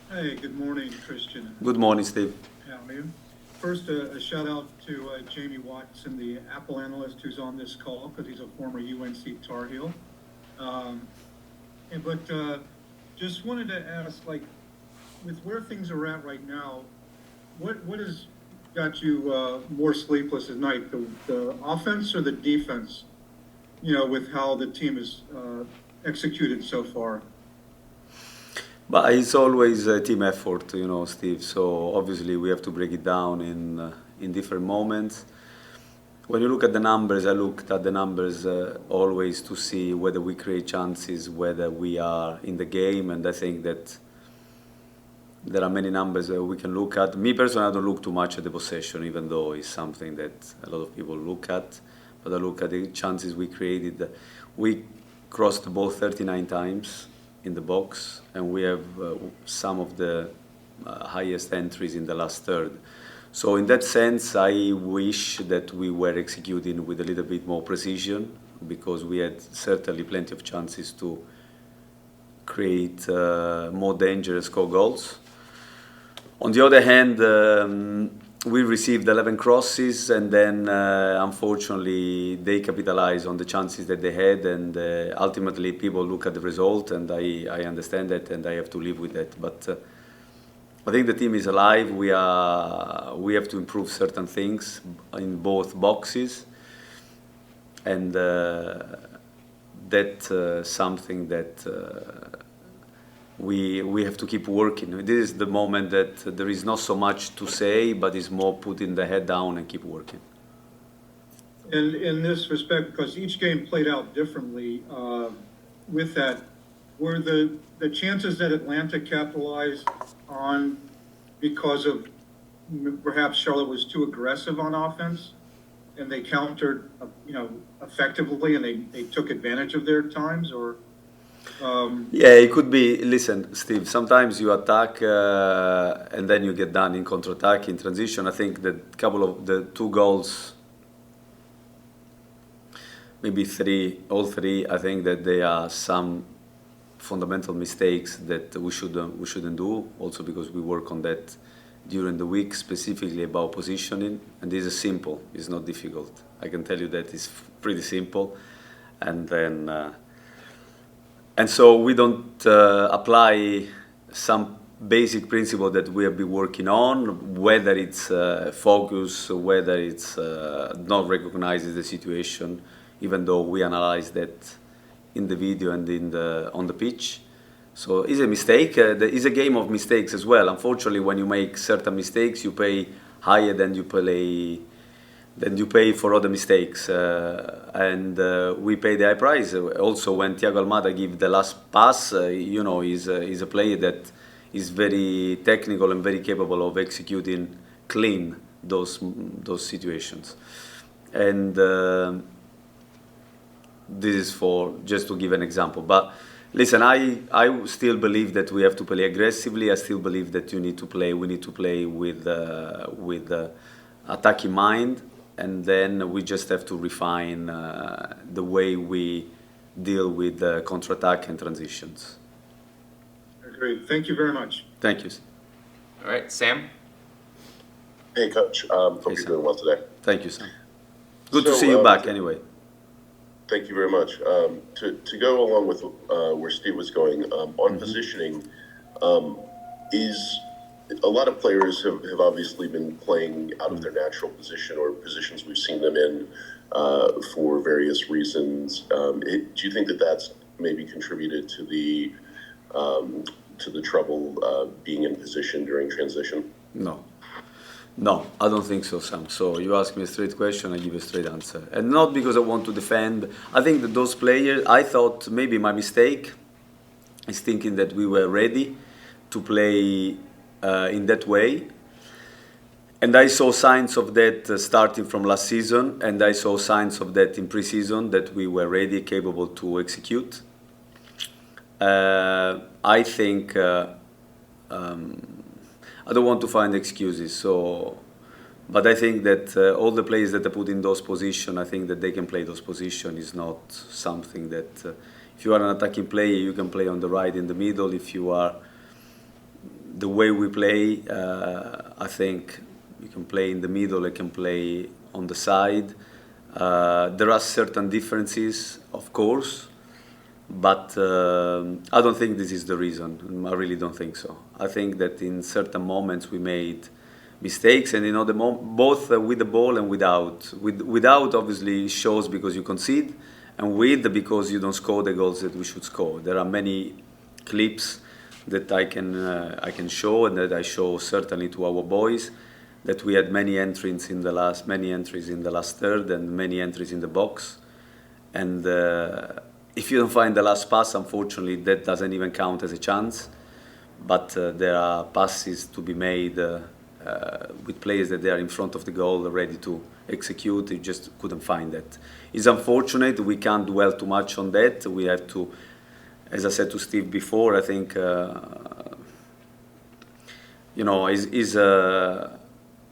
Hey, good morning, Christian and Good morning, Steve. Tony. First, a shout out to Jamie Watson, the Apple analyst who's on this call because he's a former UNC Tar Heel. Um, but just wanted to ask, like, with where things are at right now, what has got you more sleepless at night, the offense or the defense? With how the team is executed so far. But it's always a team effort, Steve. So obviously we have to break it down in different moments. When you look at the numbers, I looked at the numbers always to see whether we create chances, whether we are in the game, and I think that there are many numbers that we can look at. Me personally, I don't look too much at the possession, even though it's something that a lot of people look at. But I look at the chances we created. We crossed the ball 39 times in the box, and we have some of the highest entries in the last third. So in that sense, I wish that we were executing with a little bit more precision, because we had certainly plenty of chances to create more dangerous score goals. On the other hand, we received 11 crosses, and then unfortunately they capitalized on the chances that they had, and ultimately people look at the result, and I understand that, and I have to live with that. But I think the team is alive. We have to improve certain things in both boxes, and that's something that we have to keep working. This is the moment that there is not so much to say, but it's more putting the head down and keep working. And in this respect, because each game played out differently, with that, were the chances that Atlanta capitalized on because of perhaps Charlotte was too aggressive on offense, and they countered, effectively, and they took advantage of their times, or Yeah, it could be. Listen, Steve, sometimes you attack and then you get done in counter-attack, in transition. I think that couple of the two goals, maybe three, all three, I think that they are some fundamental mistakes that we shouldn't do. Also because we work on that during the week, specifically about positioning. And this is simple. It's not difficult. I can tell you that it's pretty simple. And then and so we don't apply some basic principle that we have been working on, whether it's focus, whether it's not recognizing the situation, even though we analyze that in the video and on the pitch. So it's a mistake. It's a game of mistakes as well. Unfortunately, when you make certain mistakes, you pay higher than you pay for other mistakes, and we pay the high price. Also, when Thiago Almada give the last pass, he's a player that is very technical and very capable of executing clean those situations. And this is for just to give an example. But listen, I still believe that we have to play aggressively. I still believe that we need to play with attacking mind, and then we just have to refine the way we deal with counter-attack and transitions. agreed. Thank you very much. Thank you. All right, Sam. Hey, Coach. Hope Hey, you're Sam. doing well today. Thank you, Sam. Good to see you back anyway. Thank you very much. To go along with where Steve was going, on positioning, is a lot of players have obviously been playing out of their natural position or positions we've seen them in for various reasons. Do you think that that's maybe contributed to the trouble being in position during transition? No. No, I don't think so, Sam. So you ask me a straight question, I give you a straight answer. And not because I want to defend. I think that those players, I thought maybe my mistake is thinking that we were ready to play in that way. And I saw signs of that starting from last season, and I saw signs of that in preseason, that we were ready, capable to execute. I think I don't want to find excuses. But I think that all the players that are put in those positions, I think that they can play those positions. Is not something that if you are an attacking player, you can play on the right in the middle. If you are the way we play, I think you can play in the middle, you can play on the side. There are certain differences, of course, but I don't think this is the reason. I really don't think so. I think that in certain moments we made mistakes, and both with the ball and without. Without obviously shows because you concede, and with because you don't score the goals that we should score. There are many clips that I can show, and that I show certainly to our boys, that we had many entries in the last third and many entries in the box, and if you don't find the last pass, unfortunately, that doesn't even count as a chance. But there are passes to be made with players that they are in front of the goal, ready to execute. You just couldn't find that. It's unfortunate. We can't dwell too much on that. We have to, as I said to Steve before, I think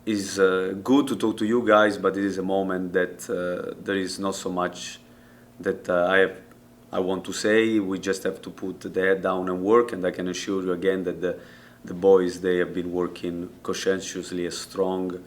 is good to talk to you guys, but it is a moment that there is not so much that I want to say. We just have to put the head down and work, and I can assure you again that the boys, they have been working conscientiously as strong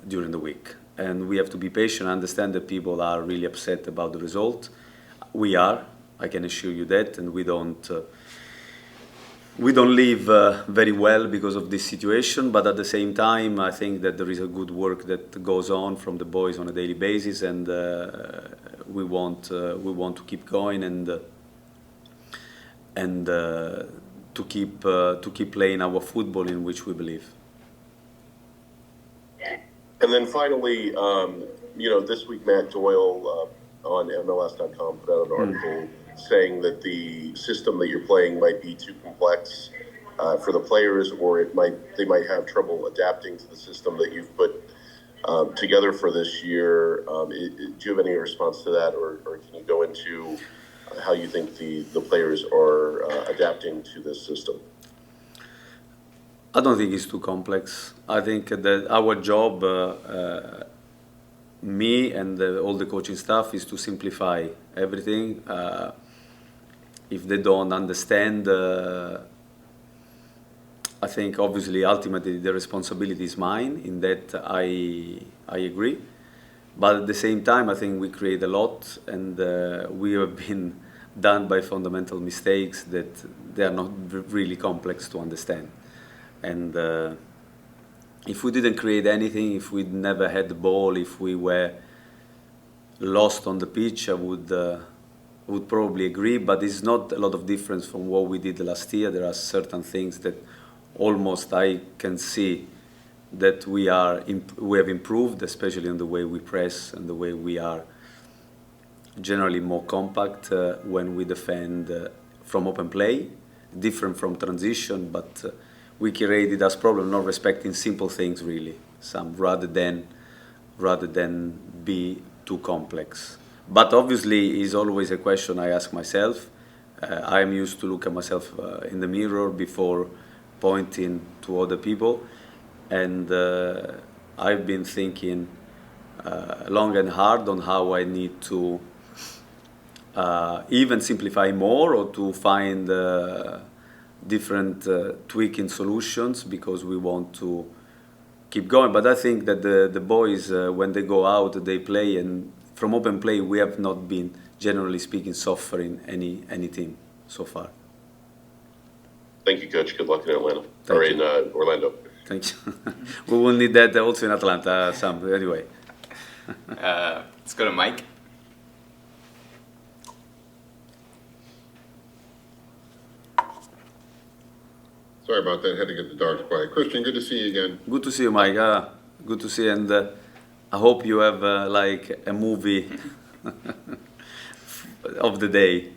during the week. And we have to be patient. I understand that people are really upset about the result. We are, I can assure you that, and we don't live very well because of this situation, but at the same time, I think that there is a good work that goes on from the boys on a daily basis, and we want to keep going and to keep playing our football in which we believe. And then finally, this week Matt Doyle on MLS.com put out an article saying that the system that you're playing might be too complex for the players, or they might have trouble adapting to the system that you've put together for this year. Do you have any response to that, or can you go into how you think the players are adapting to this system? I don't think it's too complex. I think that our job, me and all the coaching staff, is to simplify everything. If they don't understand, I think obviously ultimately the responsibility is mine. In that I agree, but at the same time I think we create a lot, and we have been done by fundamental mistakes that they are not really complex to understand. And if we didn't create anything, if we never had the ball, if we were lost on the pitch, I would probably agree, but it's not a lot of difference from what we did last year. There are certain things that almost I can see that we have improved, especially in the way we press and the way we are generally more compact when we defend from open play, different from transition, but we created as problem not respecting simple things really, rather than be too complex. But obviously, it's always a question I ask myself. I am used to look at myself in the mirror before pointing to other people, and I've been thinking long and hard on how I need to even simplify more, or to find different tweaking solutions, because we want to keep going. But I think that the boys, when they go out, they play, and from open play, we have not been, generally speaking, suffering any team so far. Thank you, Coach. Good luck in Atlanta, in Orlando. Thank you. We will need that also in Atlanta, Sam. Anyway. Let's go to Mike. Sorry about that. Had to get the dogs quiet. Christian, good to see you again. Good to see you, Mike. Good to see you, and I hope you have like a movie of the day.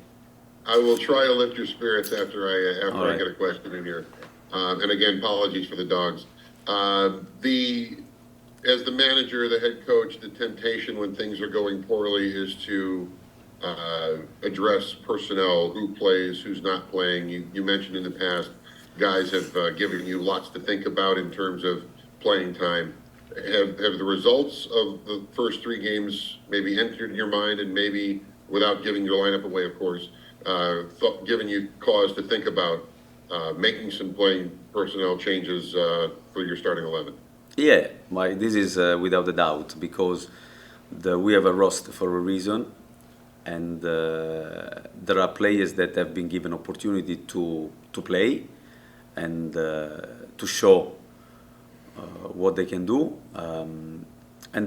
I will try to lift your spirits after I get a question in here. And again, apologies for the dogs. As the manager, the head coach, the temptation when things are going poorly is to address personnel, who plays, who's not playing. You mentioned in the past, guys have given you lots to think about in terms of playing time. Have the results of the first three games maybe entered your mind, and maybe, without giving your lineup away, of course, given you cause to think about making some playing personnel changes for your starting 11. Yeah, this is without a doubt because we have a roster for a reason, and there are players that have been given opportunity to play and to show what they can do, and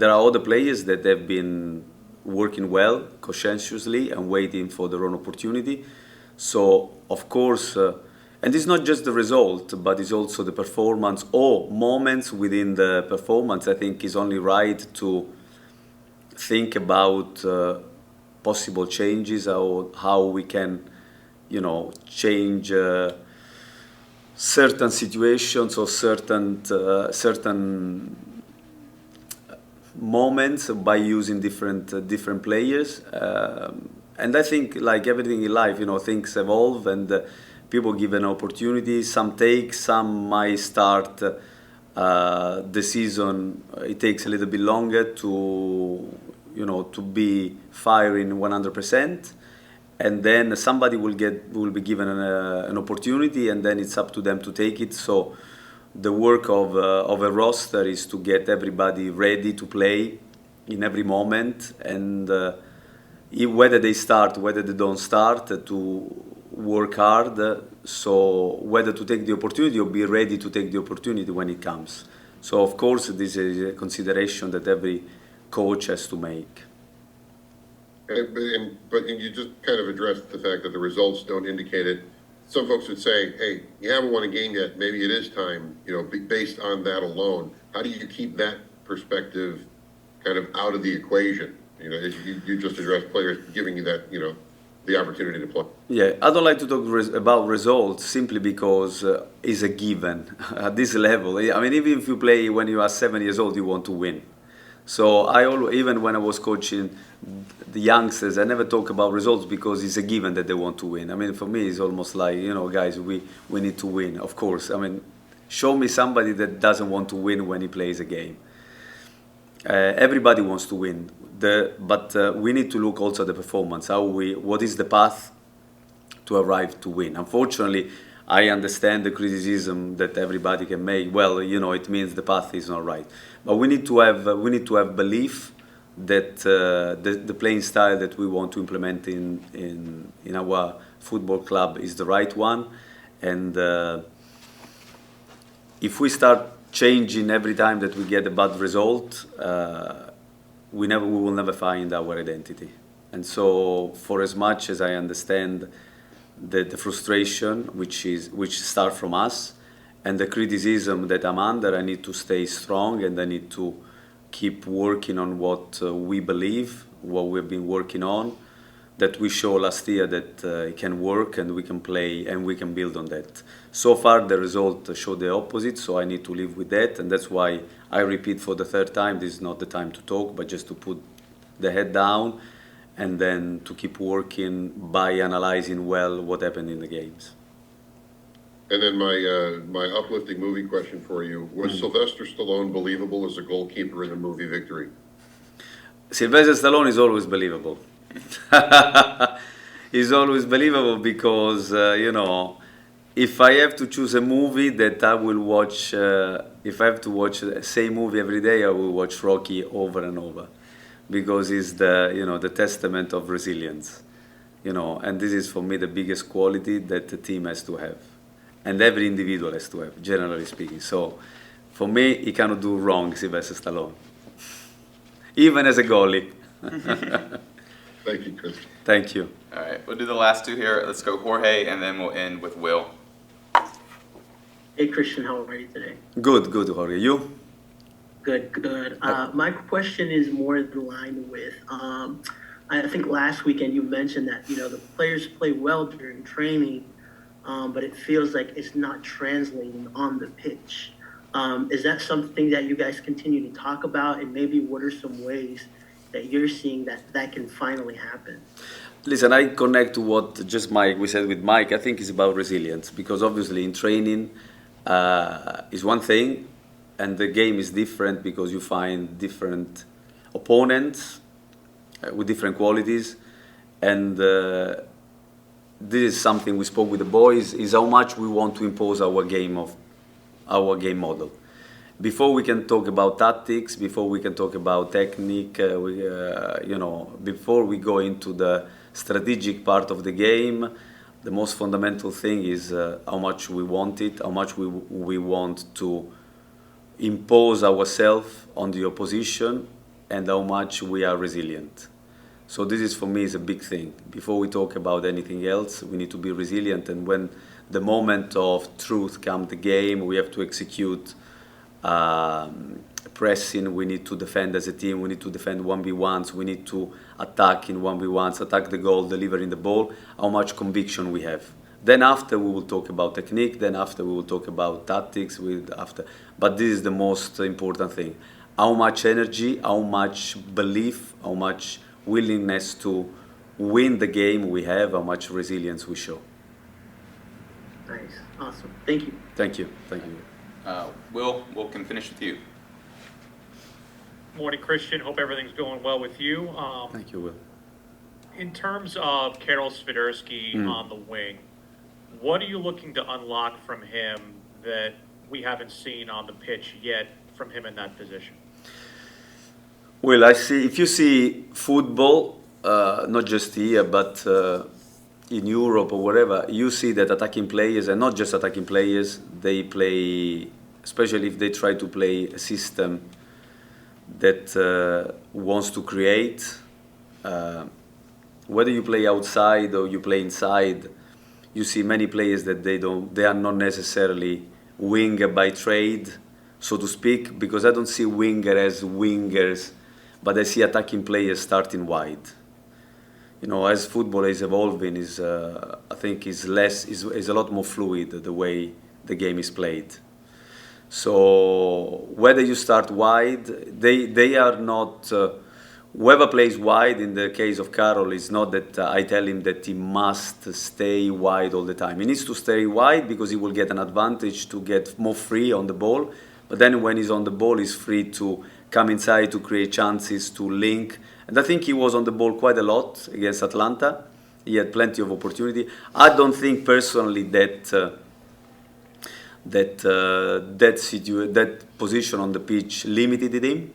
there are other players that have been working well, conscientiously, and waiting for their own opportunity. So of course. And it's not just the result, but it's also the performance or moments within the performance. I think it's only right to think about possible changes or how we can, change certain situations or certain moments by using different players. And I think, like everything in life, things evolve and. People given opportunities, some take, some might start the season. It takes a little bit longer to be firing 100%, and then somebody will be given an opportunity, and then it's up to them to take it. So the work of a roster is to get everybody ready to play in every moment, and whether they start, whether they don't start, to work hard, so whether to take the opportunity or be ready to take the opportunity when it comes. So of course this is a consideration that every coach has to make. But you just kind of addressed the fact that the results don't indicate it. Some folks would say, hey, you haven't won a game yet, maybe it is time, based on that alone. How do you keep that perspective kind of out of the equation? You just addressed players giving you that, the opportunity to play. Yeah, I don't like to talk about results simply because it's a given at this level. I mean, even if you play when you are 7 years old, you want to win. So even when I was coaching the youngsters, I never talk about results because it's a given that they want to win. I mean, for me, it's almost like, guys, we need to win, of course. I mean, show me somebody that doesn't want to win when he plays a game. Everybody wants to win, but we need to look also at the performance. What is the path to arrive to win? Unfortunately, I understand the criticism that everybody can make. Well, it means the path is not right. But we need to have belief that the playing style that we want to implement in our football club is the right one, and if we start changing every time that we get a bad result, we will never find our identity. And so, for as much as I understand the frustration which starts from us, and the criticism that I'm under, I need to stay strong and I need to keep working on what we believe, what we've been working on, that we showed last year that it can work and we can play and we can build on that. So far, the result showed the opposite, so I need to live with that, and that's why I repeat for the third time, this is not the time to talk, but just to put the head down and then to keep working by analyzing well what happened in the games. And then my uplifting movie question for you, was Sylvester Stallone believable as a goalkeeper in the movie Victory? Sylvester Stallone is always believable. He's always believable because, if I have to choose a movie that I will watch, if I have to watch the same movie every day, I will watch Rocky over and over, because it's the testament of resilience, and this is for me the biggest quality that the team has to have, and every individual has to have, generally speaking. So, for me, he cannot do wrong, Sylvester Stallone, even as a goalie. Thank you, Chris. Thank you. All right, we'll do the last two here. Let's go Jorge, and then we'll end with Will. Hey, Christian, how are you today? Good, Jorge. You? Good. My question is more in line with, I think last weekend you mentioned that, the players play well during training, but it feels like it's not translating on the pitch. Is that something that you guys continue to talk about, and maybe what are some ways that you're seeing that can finally happen? Listen, I connect to what just we said with Mike. I think it's about resilience, because obviously in training is one thing, and the game is different because you find different opponents with different qualities, and this is something we spoke with the boys, is how much we want to impose our game model. Before we can talk about tactics, before we can talk about technique, before we go into the strategic part of the game, the most fundamental thing is how much we want it, how much we want to impose ourselves on the opposition, and how much we are resilient. So this is, for me, is a big thing. Before we talk about anything else, we need to be resilient, and when the moment of truth comes the game, we have to execute pressing, we need to defend as a team, we need to defend 1v1s, we need to attack in 1v1s, attack the goal, delivering the ball, how much conviction we have. Then after we will talk about technique, then after we will talk about tactics, but this is the most important thing. How much energy, how much belief, how much willingness to win the game we have, how much resilience we show. Nice, awesome. Thank you. Thank you. Thank you. Will can finish with you. Morning, Christian. Hope everything's going well with you. Thank you, Will. In terms of Karol Swiderski on the wing, what are you looking to unlock from him that we haven't seen on the pitch yet from him in that position? Well, if you see football, not just here, but in Europe or wherever, you see that attacking players, and not just attacking players, they play, especially if they try to play a system that wants to create, whether you play outside or you play inside, you see many players that they are not necessarily winger by trade, so to speak, because I don't see winger as wingers, but I see attacking players starting wide. As football is evolving, I think is a lot more fluid the way the game is played. So whether you start wide, they are not. Whoever plays wide, in the case of Karol, is not that I tell him that he must stay wide all the time. He needs to stay wide because he will get an advantage to get more free on the ball. But then when he's on the ball, he's free to come inside, to create chances, to link. And I think he was on the ball quite a lot against Atlanta. He had plenty of opportunity. I don't think personally that position on the pitch limited him.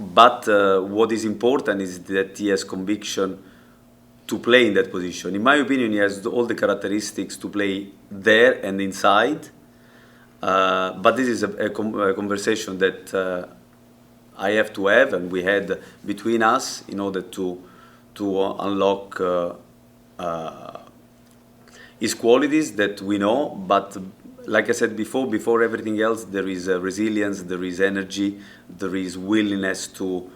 But what is important is that he has conviction to play in that position. In my opinion, he has all the characteristics to play there and inside. But this is a conversation that I have to have, and we had between us in order to unlock his qualities that we know. But like I said before everything else, there is resilience, there is energy, there is willingness to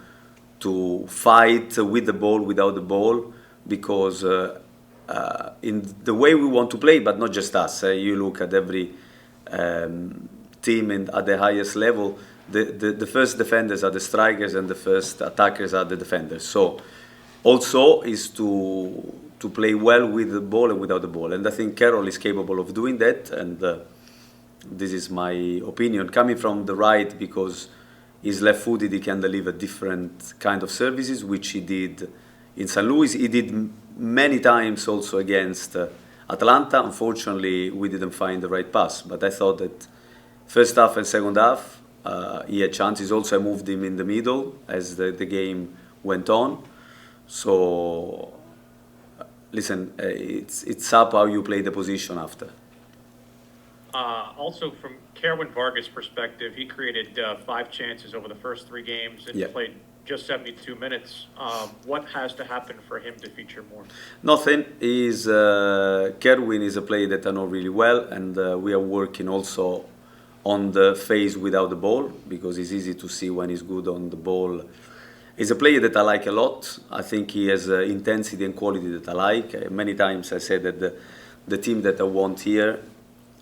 fight with the ball, without the ball, because in the way we want to play, but not just us. You look at every team at the highest level, the first defenders are the strikers and the first attackers are the defenders. So also is to play well with the ball and without the ball. And I think Karol is capable of doing that, and this is my opinion. Coming from the right, because he's left-footed, he can deliver different kind of services, which he did in St. Louis. He did many times also against Atlanta. Unfortunately, we didn't find the right pass, but I thought that first half and second half, he had chances. Also, I moved him in the middle as the game went on. So, listen, it's up how you play the position after. Also, from Carowind Vargas' perspective, he created 5 chances over the first 3 games and played just 72 minutes. What has to happen for him to feature more? Nothing. Carowind is a player that I know really well, and we are working also on the phase without the ball, because it's easy to see when he's good on the ball. He's a player that I like a lot. I think he has intensity and quality that I like. Many times I said that the team that I want here,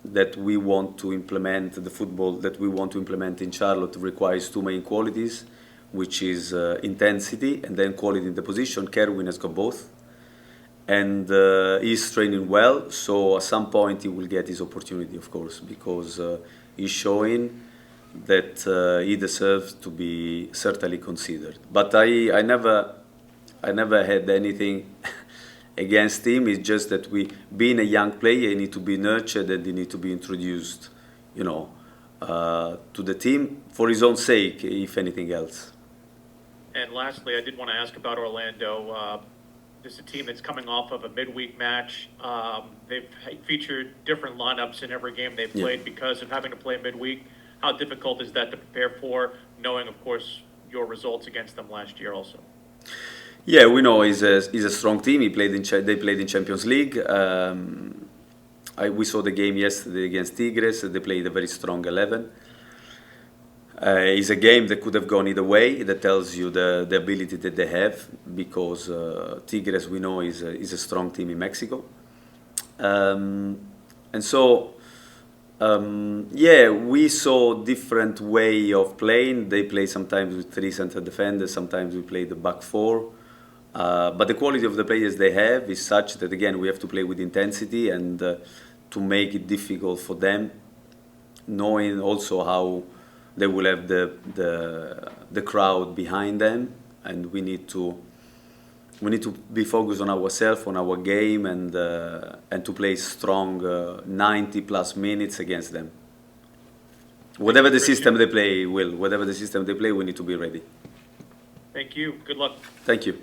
that we want to implement, the football that we want to implement in Charlotte, requires 2 main qualities, which is intensity and then quality in the position. Carowind has got both. And he's training well, so at some point he will get his opportunity, of course, because he's showing that he deserves to be certainly considered. But I never had anything against him. It's just that we, being a young player, you need to be nurtured and you need to be introduced, to the team for his own sake, if anything else. And lastly, I did want to ask about Orlando. This is a team that's coming off of a midweek match. They've featured different lineups in every game they've played because of having to play midweek. How difficult is that to prepare for, knowing, of course, your results against them last year also? Yeah, we know he's a strong team. They played in Champions League. We saw the game yesterday against Tigres. They played a very strong 11. It's a game that could have gone either way. That tells you the ability that they have, because Tigres, we know, is a strong team in Mexico. And so, we saw different way of playing. They play sometimes with 3 center defenders, sometimes we play the back 4. But the quality of the players they have is such that, again, we have to play with intensity and to make it difficult for them, knowing also how they will have the crowd behind them, and we need to be focused on ourselves, on our game, and to play strong 90 plus minutes against them. Whatever the system they play, we need to be ready. Thank you. Good luck. Thank you.